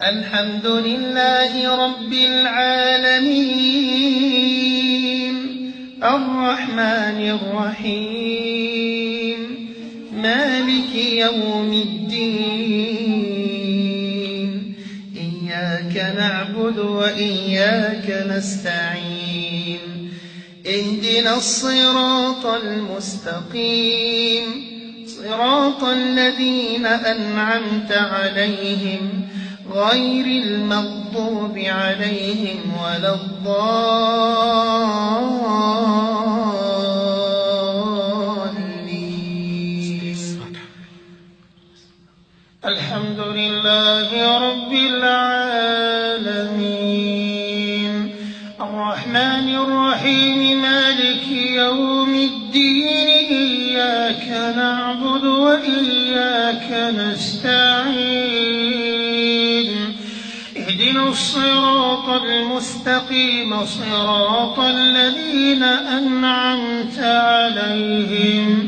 الحمد لله رب العالمين الرحمن الرحيم مالك يوم الدين إياك نعبد وإياك نستعين اهدنا الصراط المستقيم صراط الذين أنعمت عليهم غير المغضوب عليهم ولا الضالين. الحمد لله رب العالمين الرحمن الرحيم مالك يوم الدين إياك نعبد وإياك نستعين اهدنا الصراط المستقيم صراط الذين أنعمت عليهم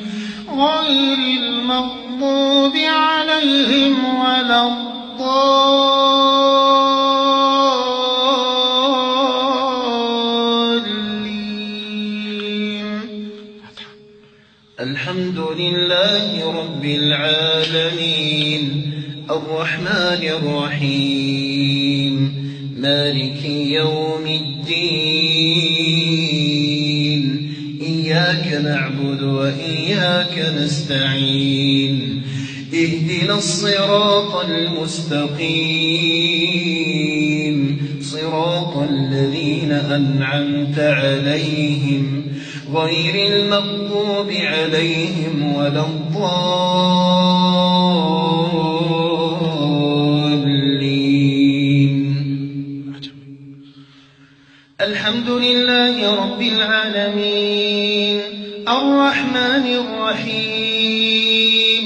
غير المغضوب عليهم ولا الضالين. الحمد لله رب العالمين الرحمن الرحيم مالك يوم الدين إياك نعبد وإياك نستعين اهدنا الصراط المستقيم صراط الذين أنعمت عليهم غير المغضوب عليهم ولا الضالين. الحمد لله رب العالمين الرحمن الرحيم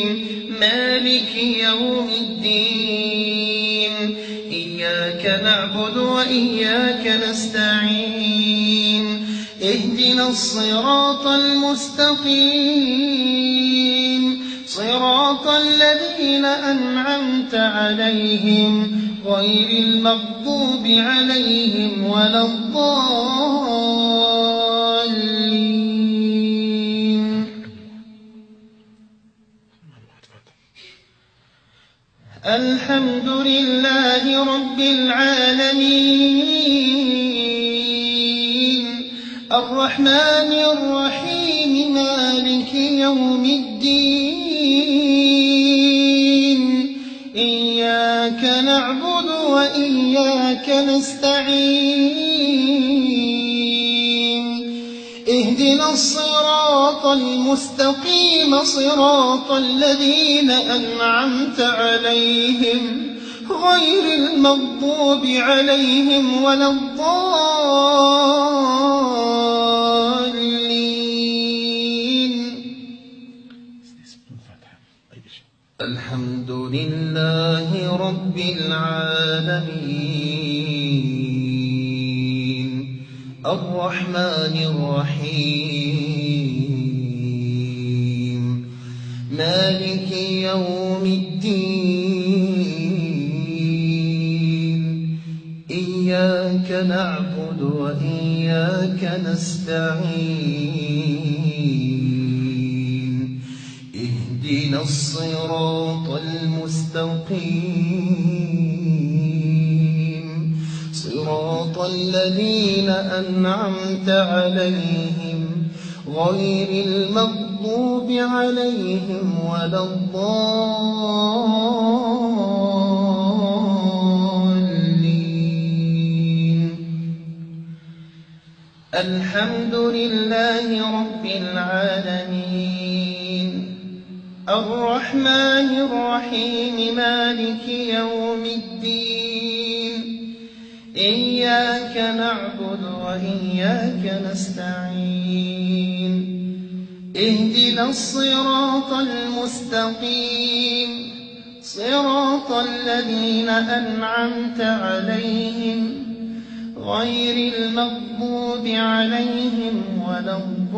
مالك يوم الدين إياك نعبد وإياك نستعين اهدنا الصراط المستقيم صراط الذين أنعمت عليهم غير المغضوب عليهم ولا الضالين. الحمد لله رب العالمين الرحمن الرحيم مالك يوم الدين إياك نعبد وإياك نستعين اهدنا الصراط المستقيم صراط الذين أنعمت عليهم غير المغضوب عليهم ولا الضالين. الحمد لله رب العالمين الرحمن الرحيم مالك يوم الدين إياك نعبد وإياك نستعين اهدنا الصراط المستقيم صراط الذين أنعمت عليهم غير المغضوب عليهم ولا الضالين. الحمد لله رب العالمين الرحمن الرحيم مالك يوم الدين إياك نعبد وإياك نستعين اهدنا الصراط المستقيم صراط الذين أنعمت عليهم غير المغضوب عليهم ولا الضالين.